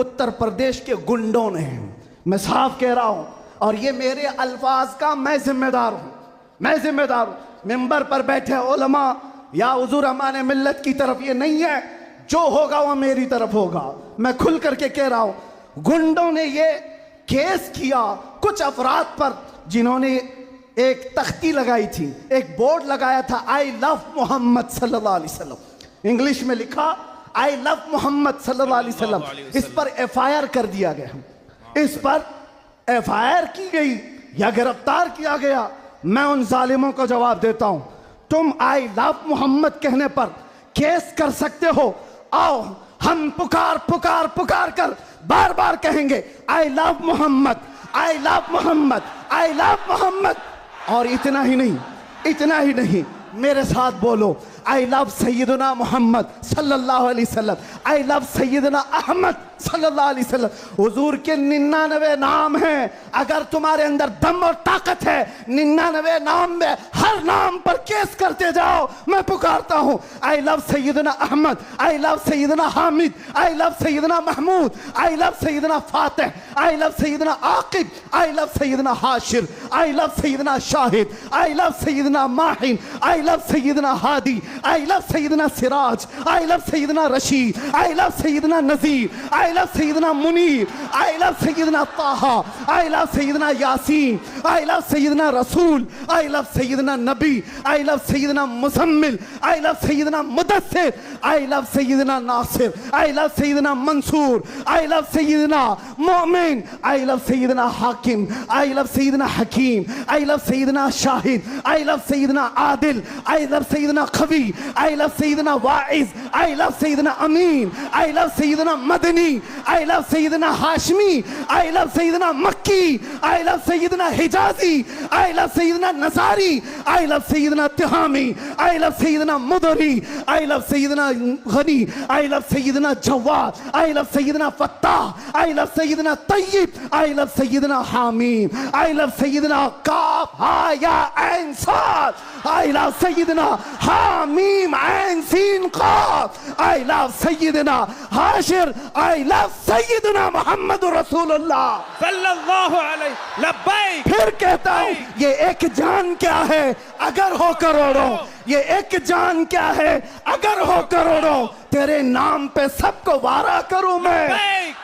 उत्तर प्रदेश के गुंडों ने। मैं साफ कह रहा हूं, और ये मेरे अल्फाज का मैं जिम्मेदार हूं, मैं जिम्मेदार हूं। मिंबर पर बैठे उलमा या हुजूर अमान मिल्लत की तरफ ये नहीं है, जो होगा वो मेरी तरफ होगा। मैं खुल करके कह रहा हूं, गुंडों ने ये केस किया कुछ अफराद पर जिन्होंने एक तख्ती लगाई थी, एक बोर्ड लगाया था, आई लव मोहम्मद सल्लल्लाहु अलैहि वसल्लम, इंग्लिश में लिखा आई लव मोहम्मद सल्लल्लाहु अलैहि वसल्लम। इस पर एफआईआर कर दिया गया, इस पर एफआईआर की गई या गिरफ्तार किया गया। मैं उन जालिमों को जवाब देता हूं, तुम आई लव मोहम्मद कहने पर केस कर सकते हो, आओ हम पुकार पुकार पुकार कर बार बार कहेंगे I love Muhammad, I love Muhammad, I love Muhammad. और इतना ही नहीं, इतना ही नहीं, मेरे साथ बोलो आई लव सैयदना मोहम्मद सल्लल्लाहु अलैहि वसल्लम, आई लव सैयदना अहमद सल्लल्लाहु अलैहि वसल्लम। हुजूर के 99 नाम हैं, अगर तुम्हारे अंदर दम और ताकत है 99 नाम में हर नाम पर केस करते जाओ। मैं पुकारता हूं I love Sayyidina Ahmad, I love Sayyidina Hamid, I love Sayyidina Mahmud, I love Sayyidina Fatih, I love Sayyidina Aqib, I love Sayyidina Hashir, I love Sayyidina Shahid, I love Sayyidina Mahin, I love Sayyidina Hadi, I love Sayyidina Siraj, I love Sayyidina Rashid, I love Sayyidina Nazir, I love Sayyidina Munir, I love Sayyidina Taha, I love Sayyidina Yasin, I love Sayyidina Rasool, I love Syedna Nabi, I love Sayyidina Muzammil, I love Sayyidina Mudassir, I love Sayyidina Nasir, I love Sayyidina Mansoor, I love Sayyidina Momin, I love Sayyidina Hakim, I love Sayyidina Hakeem, I love Sayyidina Shahid, I love Sayyidina Adil, I love Sayyidina Khabir, I love Sayyidina Wa'iz, I love Sayyidina Amin, I love Sayyidina Madani, I love Sayyidina Hashmi, I love Sayyidina Makki, I love Sayyidina Hijazi, I love Sayyidina Nasari, I love Sayyidina Tihami, I love Sayyidina Mudari, I love Sayyidina Ghani, I love Sayyidina Jawad, I love Sayyidina Fattah, I love Sayyidina Tayyib, I love Sayyidina Hamim, I love Sayyidina Kaf, Ha, Ya, Ain, Sad, I love Sayyidina Hamim, Ain, Sin, Qaf, I love Sayyidina Hashir, I love Sayyidina Muhammad Rasulullah सल्लल्लाहु अलैहि लब्बैक। फिर कहता हूं, ये एक जान क्या है अगर हो करोड़ों, ये एक जान क्या है अगर हो करोड़ों, तेरे नाम पे सबको वारा करूं मैं,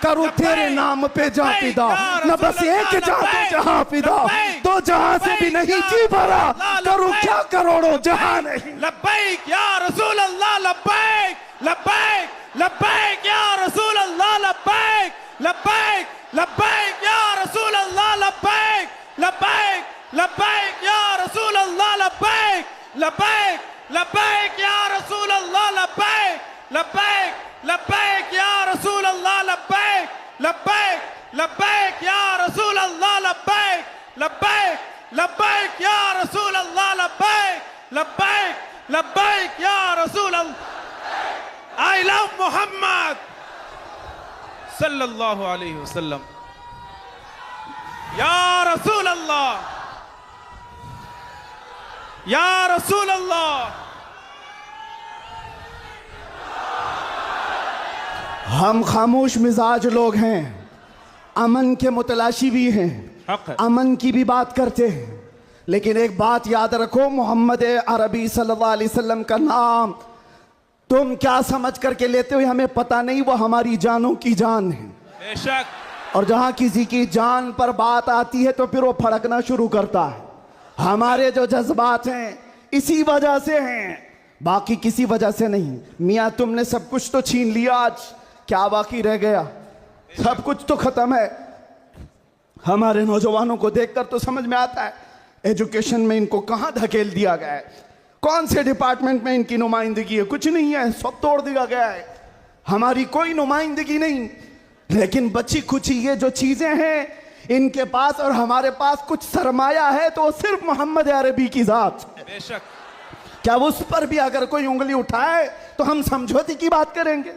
करूं तेरे नाम पे जा फिदा, न बस एक जान पे जहां फिदा, दो जहां से भी नहीं जी भरा, करूं क्या करोड़ों जहां नहीं। लब्बैक या रसूल अल्लाह, लब्बैक लब्बैक लब्बैक या रसूल अल्लाह, लब्बैक लब्बैक लब्बैक या रसूल अल्लाह, लब्बैक लब्बैक लब्बैक या रसूल अल्लाह, लब्बैक लब्बैक लब्बैक या रसूल अल्लाह, लब्बैक लब्बैक लब्बैक या रसूल अल्लाह, लब्बैक लब्बैक लब्बैक या रसूल अल्लाह, लब्बैक लब्बैक लब्बैक या रसूल अल्लाह, लब्बैक लब्बैक लब्बैक या रसूल अल्लाह। I love Muhammad सल्लल्लाहु अलैहि वसल्लम। या रसूल अल्लाह, या रसूल अल्लाह। हम खामोश मिजाज लोग हैं, अमन के मुतलाशी भी हैं, अमन की भी बात करते हैं, लेकिन एक बात याद रखो, मोहम्मद अरबी सल्लल्लाहु अलैहि वसल्लम का नाम तुम क्या समझ करके लेते हो हमें पता नहीं, वो हमारी जानों की जान है बेशक। और जहां किसी की जान पर बात आती है तो फिर वो फड़कना शुरू करता है। हमारे जो जज्बात हैं इसी वजह से हैं, बाकी किसी वजह से नहीं। मियाँ तुमने सब कुछ तो छीन लिया, आज क्या बाकी रह गया? सब कुछ तो खत्म है। हमारे नौजवानों को देखकर तो समझ में आता है एजुकेशन में इनको कहां धकेल दिया गया है, कौन से डिपार्टमेंट में इनकी नुमाइंदगी है, कुछ नहीं है, सब तोड़ दिया गया है, हमारी कोई नुमाइंदगी नहीं। लेकिन बची कुछ ये जो चीजें हैं इनके पास और हमारे पास कुछ सरमाया है तो वो सिर्फ मोहम्मद अरबी की जात है। बेशक। क्या उस पर भी अगर कोई उंगली उठाए तो हम समझौते की बात करेंगे,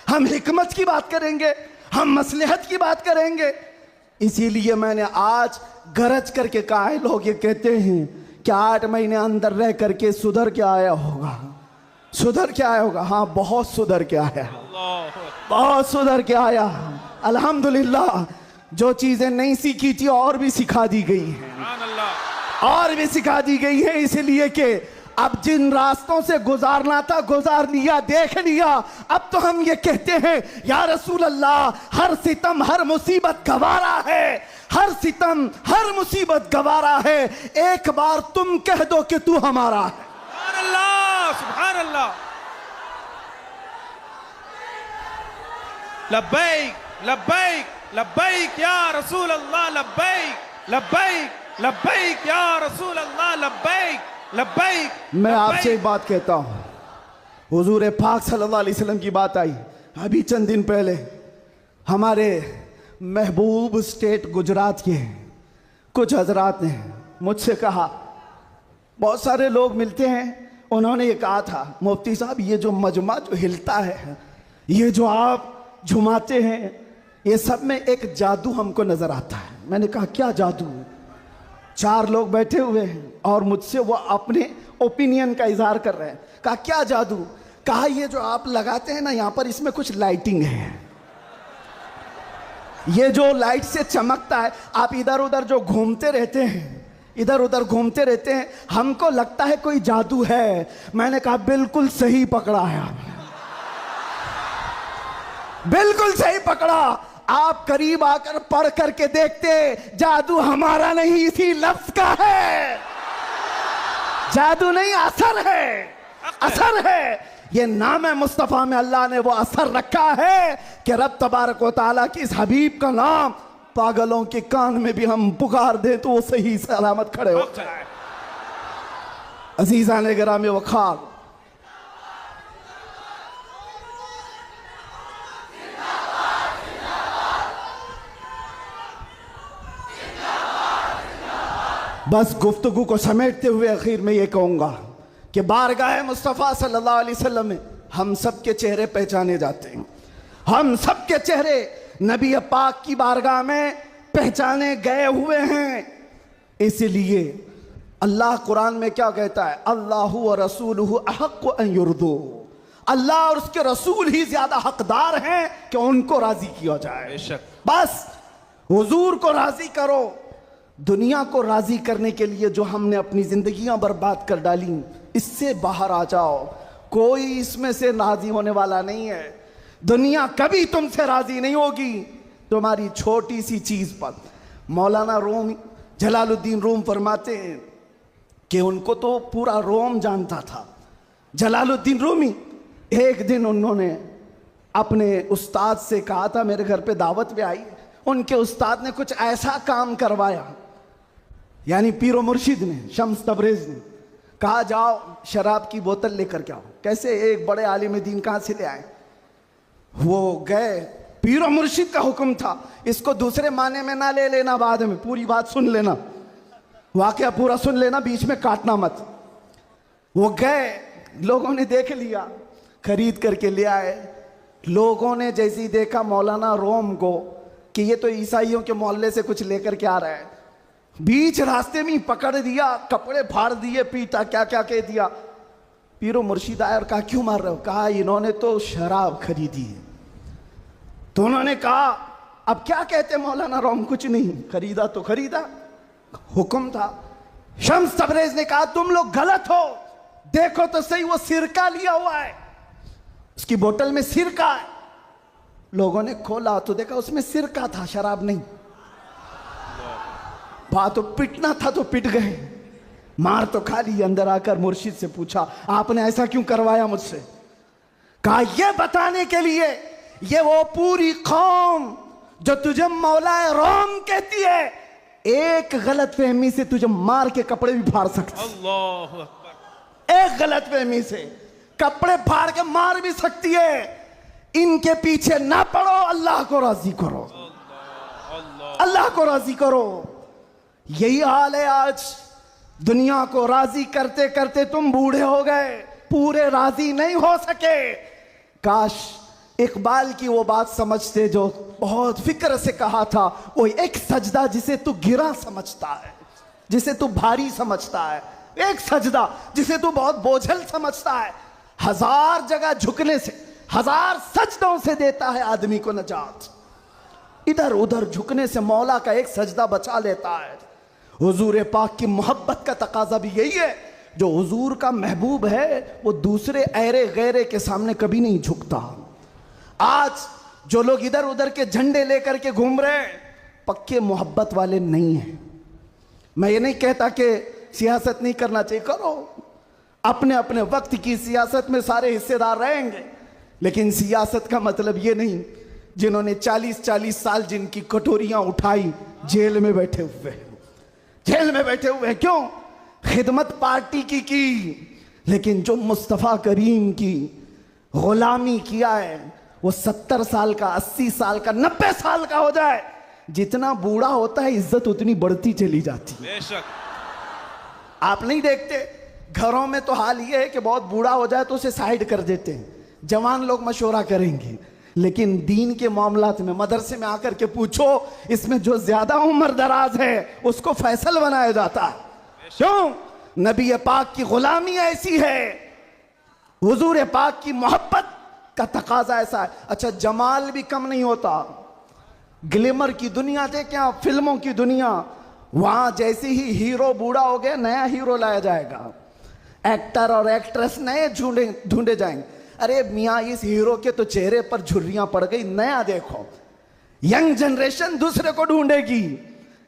हम हिकमत की बात करेंगे, हम मसलहत की बात करेंगे। इसीलिए मैंने आज गरज करके कहा है, लोग ये कहते हैं कि 8 महीने अंदर रह करके सुधर के आया होगा, सुधर के आया होगा। हाँ बहुत सुधर के आया, बहुत सुधर के आया। अल्हम्दुलिल्लाह जो चीजें नहीं सीखी थी और भी सिखा दी गई हैं, सुभान अल्लाह। और भी सिखा दी गई है, इसलिए कि अब जिन रास्तों से गुजारना था गुजार लिया, देख लिया। अब तो हम ये कहते हैं या रसूल अल्लाह, हर सितम हर मुसीबत गवारा है, हर सितम हर मुसीबत गवारा है, एक बार तुम कह दो कि तू हमारा है। सुभान अल्लाह, सुभान अल्लाह। लब्बैक लब्बैक लब्बैक या रसूल अल्लाह, लब्बैक लब्बैक लब्बैक या रसूल अल्लाह, लब्बैक लब्बैक। मैं आपसे एक बात कहता हूं, हुजूर पाक सल्लल्लाहु अलैहि वसल्लम की बात आई अभी चंद दिन पहले। हमारे महबूब स्टेट गुजरात के कुछ हजरात ने मुझसे कहा, बहुत सारे लोग मिलते हैं, उन्होंने ये कहा था मुफ्ती साहब ये जो मजमा जो हिलता है, ये जो आप झुमाते हैं, ये सब में एक जादू हमको नजर आता है। मैंने कहा क्या जादू? चार लोग बैठे हुए हैं और मुझसे वो अपने ओपिनियन का इजहार कर रहे हैं। कहा क्या जादू? कहा ये जो आप लगाते हैं ना यहाँ पर, इसमें कुछ लाइटिंग है, ये जो लाइट से चमकता है, आप इधर उधर जो घूमते रहते हैं, इधर उधर घूमते रहते हैं, हमको लगता है कोई जादू है। मैंने कहा बिल्कुल सही पकड़ा है आपने, बिल्कुल सही पकड़ा। आप करीब आकर पढ़ करके देखते, जादू हमारा नहीं इसी लफ्ज का है, जादू नहीं असर है, असर है। ये नाम है मुस्तफा में अल्लाह ने वो असर रखा है कि रब तबारक व तआला की इस हबीब का नाम पागलों के कान में भी हम पुकार दे तो वो सही सलामत खड़े हो जाए। अजीज़ान गिरामी वखार, बस गुफ्तगू को समेटते हुए आखिर में ये कहूँगा कि बारगाह मुस्तफ़ा सल्लल्लाहु अलैहि वसल्लम में हम सब के चेहरे पहचाने जाते हैं, हम सब के चेहरे नबी पाक की बारगाह में पहचाने गए हुए हैं। इसलिए अल्लाह कुरान में क्या कहता है, अल्लाहु व रसूलुहु अहक्कु अन युर्दू, अल्लाह और उसके रसूल ही ज्यादा हकदार हैं कि उनको राजी किया जाए। बेशक। बस हुजूर को राजी करो। दुनिया को राजी करने के लिए जो हमने अपनी जिंदगियां बर्बाद कर डाली, इससे बाहर आ जाओ। कोई इसमें से राजी होने वाला नहीं है। दुनिया कभी तुमसे राजी नहीं होगी तुम्हारी छोटी सी चीज पर। मौलाना रूम जलालुद्दीन रूम फरमाते हैं कि उनको तो पूरा रोम जानता था। जलालुद्दीन रूमी, एक दिन उन्होंने अपने उस्ताद से कहा था, मेरे घर पे दावत पे आई, उनके उस्ताद ने कुछ ऐसा काम करवाया, यानी पीरो मुर्शिद ने, शम्स तबरेज ने कहा जाओ शराब की बोतल लेकर के आओ। कैसे? एक बड़े आलिम दीन कहाँ से ले आए? वो गए, पीरो मुर्शिद का हुक्म था, इसको दूसरे माने में ना ले लेना, बाद में पूरी बात सुन लेना, वाकया पूरा सुन लेना, बीच में काटना मत। वो गए, लोगों ने देख लिया, खरीद करके ले आए। लोगों ने जैसे ही देखा मौलाना रोम को कि ये तो ईसाइयों के मोहल्ले से कुछ लेकर के आ रहा है, बीच रास्ते में पकड़ दिया, कपड़े फाड़ दिए, पीटा, क्या क्या कह दिया। पीरो मुर्शिद आया और कहा क्यों मार रहे हो? कहा इन्होंने तो शराब खरीदी है। तो उन्होंने कहा अब क्या कहते मौलाना रोम? कुछ नहीं, खरीदा तो खरीदा, हुक्म था। शम्स तबरेज ने कहा तुम लोग गलत हो, देखो तो सही, वो सिरका लिया हुआ है, उसकी बोतल में सिरका है। लोगों ने खोला तो देखा उसमें सिरका था, शराब नहीं। बात तो पिटना था तो पिट गए, मार तो खा ली। अंदर आकर मुर्शिद से पूछा आपने ऐसा क्यों करवाया मुझसे? कहा यह बताने के लिए, ये वो पूरी कौम जो तुझे मौलाए रोम कहती है, एक गलत फहमी से तुझे मार के कपड़े भी फाड़ सकती। अल्लाहु अकबर। एक गलत फहमी से कपड़े फाड़ के मार भी सकती है। इनके पीछे ना पड़ो, अल्लाह को राजी करो, अल्लाह को राजी करो। यही हाल है आज। दुनिया को राजी करते करते तुम बूढ़े हो गए, पूरे राजी नहीं हो सके। काश इकबाल की वो बात समझते जो बहुत फिक्र से कहा था, वो एक सजदा जिसे तू गिरा समझता है, जिसे तू भारी समझता है, एक सजदा जिसे तू बहुत बोझल समझता है, हजार जगह झुकने से, हजार सजदों से देता है आदमी को नजात। इधर उधर झुकने से मौला का एक सजदा बचा लेता है। हुजूर पाक की मोहब्बत का तकाजा भी यही है, जो हुजूर का महबूब है वो दूसरे ऐरे गैरे के सामने कभी नहीं झुकता। आज जो लोग इधर उधर के झंडे लेकर के घूम रहे हैं, पक्के मोहब्बत वाले नहीं हैं। मैं ये नहीं कहता कि सियासत नहीं करना चाहिए, करो, अपने अपने वक्त की सियासत में सारे हिस्सेदार रहेंगे, लेकिन सियासत का मतलब ये नहीं जिन्होंने 40-40 साल जिनकी कटोरियां उठाई जेल में बैठे हुए, जेल में बैठे हुए क्यों? खिदमत पार्टी की, लेकिन जो मुस्तफ़ा करीम की गुलामी किया है वो 70 साल का, 80 साल का, 90 साल का हो जाए, जितना बूढ़ा होता है इज्जत उतनी बढ़ती चली जाती है। बेशक आप नहीं देखते घरों में तो हाल ये है कि बहुत बूढ़ा हो जाए तो उसे साइड कर देते हैं, जवान लोग मशवरा करेंगे, लेकिन दीन के मामलात में मदरसे में आकर के पूछो, इसमें जो ज्यादा उम्र दराज है उसको फैसल बनाया जाता है। क्यों? नबी पाक की गुलामी ऐसी है, हुजूर पाक की मोहब्बत का तकाजा ऐसा है। अच्छा, जमाल भी कम नहीं होता, ग्लैमर की दुनिया देखें आप, फिल्मों की दुनिया, वहां जैसे ही हीरो बूढ़ा हो गया नया हीरो लाया जाएगा, एक्टर और एक्ट्रेस नए ढूंढे जाएंगे। अरे मियाँ, इस हीरो के तो चेहरे पर झुर्रियां पड़ गई, नया देखो। यंग जनरेशन दूसरे को ढूंढेगी,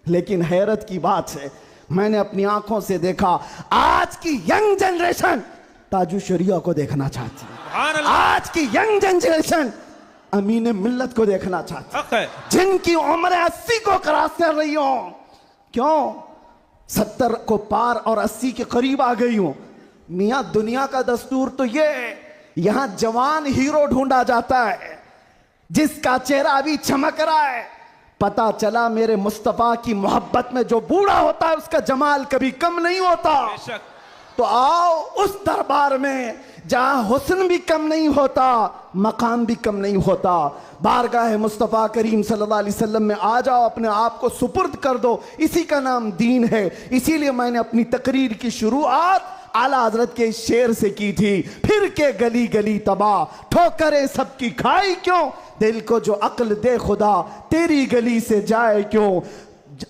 लेकिन हैरत की बात है, मैंने अपनी आंखों से देखा, आज की यंग जनरेशन ताजु शरिया को देखना चाहती है। आज की यंग जनरेशन अमीन मिल्लत को देखना चाहती है, जिनकी उम्र 80 को क्रॉस कर रही हो। क्यों? 70 को पार और 80 के करीब आ गई हो। मियां, दुनिया का दस्तूर तो ये है, यहां जवान हीरो ढूंढा जाता है जिसका चेहरा अभी चमक रहा है। पता चला मेरे मुस्तफा की मोहब्बत में जो बूढ़ा होता है उसका जमाल कभी कम नहीं होता। तो आओ उस दरबार में जहां हुस्न भी कम नहीं होता, मकाम भी कम नहीं होता। बारगाह मुस्तफ़ा करीम सल्लल्लाहु अलैहि वसल्लम में आ जाओ, अपने आप को सुपुर्द कर दो, इसी का नाम दीन है। इसीलिए मैंने अपनी तकरीर की शुरुआत आला हजरत के शेर से की थी, फिर के गली गली तबाह, ठोकरें सबकी खाई क्यों, दिल को जो अक्ल दे खुदा, तेरी गली से जाए क्यों,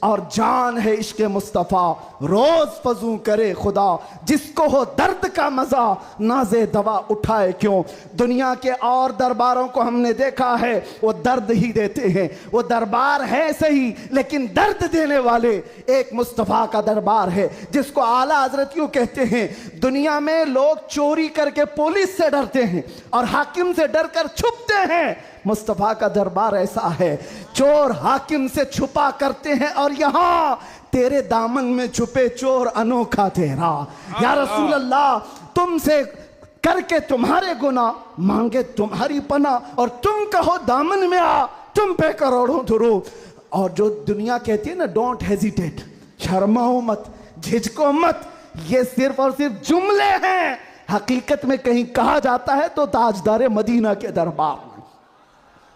और जान है इश्क मुस्तफ़ा, रोज फजू करे खुदा, जिसको हो दर्द का मजा नाजे दवा उठाए क्यों। दुनिया के और दरबारों को हमने देखा है, वो दर्द ही देते हैं, वो दरबार है सही लेकिन दर्द देने वाले। एक मुस्तफ़ा का दरबार है जिसको आला हजरत क्यों कहते हैं। दुनिया में लोग चोरी करके पुलिस से डरते हैं और हाकिम से डरकर छुपते हैं, मुस्तफ़ा का दरबार ऐसा है, चोर हाकिम से छुपा करते हैं और यहाँ तेरे दामन में छुपे चोर अनोखा तेरा। या रसूल अल्लाह, तुमसे करके तुम्हारे गुनाह मांगे तुम्हारी पना, और तुम कहो दामन में आ, तुम पे करोड़ों दुरूद। और जो दुनिया कहती है ना, डोंट हेजिटेट, शर्माओ मत, झिझको मत, ये सिर्फ और सिर्फ जुमले हैं। हकीकत में कहीं कहा जाता है तो ताजदार मदीना के दरबार में,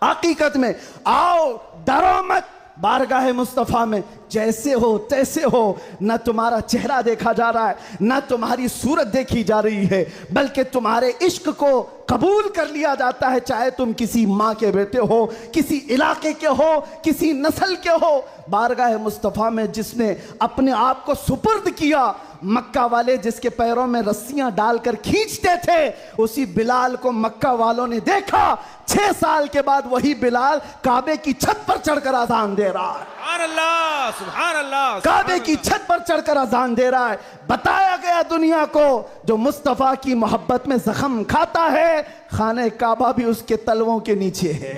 हकीकत में आओ, डरो मत, बारगाह मुस्तफ़ा में जैसे हो तैसे हो। न तुम्हारा चेहरा देखा जा रहा है, न तुम्हारी सूरत देखी जा रही है, बल्कि तुम्हारे इश्क को कबूल कर लिया जाता है, चाहे तुम किसी माँ के बेटे हो, किसी इलाके के हो, किसी नस्ल के हो। बारगाह मुस्तफ़ा में जिसने अपने आप को सुपुर्द किया, मक्का वाले जिसके पैरों में रस्सियां डालकर खींचते थे, उसी बिलाल को मक्का वालों ने देखा। 6 साल के बाद वही बिलाल काबे की छत पर चढ़कर अजान दे रहा है। सुभान अल्लाह, सुभान अल्लाह, काबे की छत पर चढ़कर अजान दे रहा है। बताया गया दुनिया को, जो मुस्तफ़ा की मोहब्बत में जख्म खाता है, खाने काबा भी उसके तलवों के नीचे है,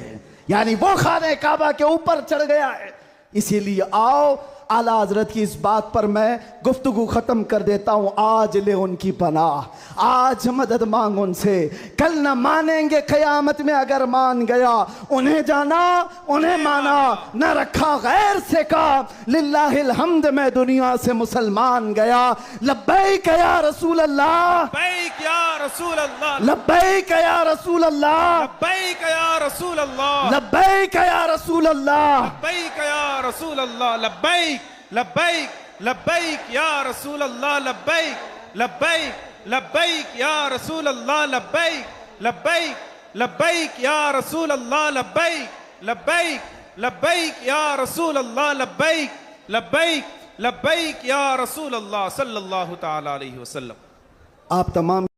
यानी वो खाने काबा के ऊपर चढ़ गया है। इसीलिए आओ, आला हजरत की इस बात पर मैं गुफ्तगू ख़त्म कर देता हूँ। आज ले उनकी पनाह, आज मदद मांग उनसे, कल न मानेंगे क़यामत में अगर मान गया। उन्हें जाना, उन्हें माना, न रखा गैर से काम, लिल्लाहिल हम्द में दुनिया से मुसलमान गया। लब्बैक या रसूल अल्लाह, लब्बैक या रसूल अल्लाह, लब्बैक या रसूल अल्लाह, लब्बैक या रसूल अल्लाह, लब्बैक या रसूल अल्लाह, लब्बैक या रसूल अल्लाह, लब्बैक लब्बैक लब्बैक या रसूल अल्लाह, लब्बैक लब्बैक लब्बैक या रसूल अल्लाह, लब्बैक लब्बैक लब्बैक या रसूल अल्लाह, लब्बैक लब्बैक लब्बैक या रसूल अल्लाह लब्बैक लब्बैक लब्बैक या रसूल अल्लाह सल्लल्लाहु ताला अलैहि वसल्लम। आप तमाम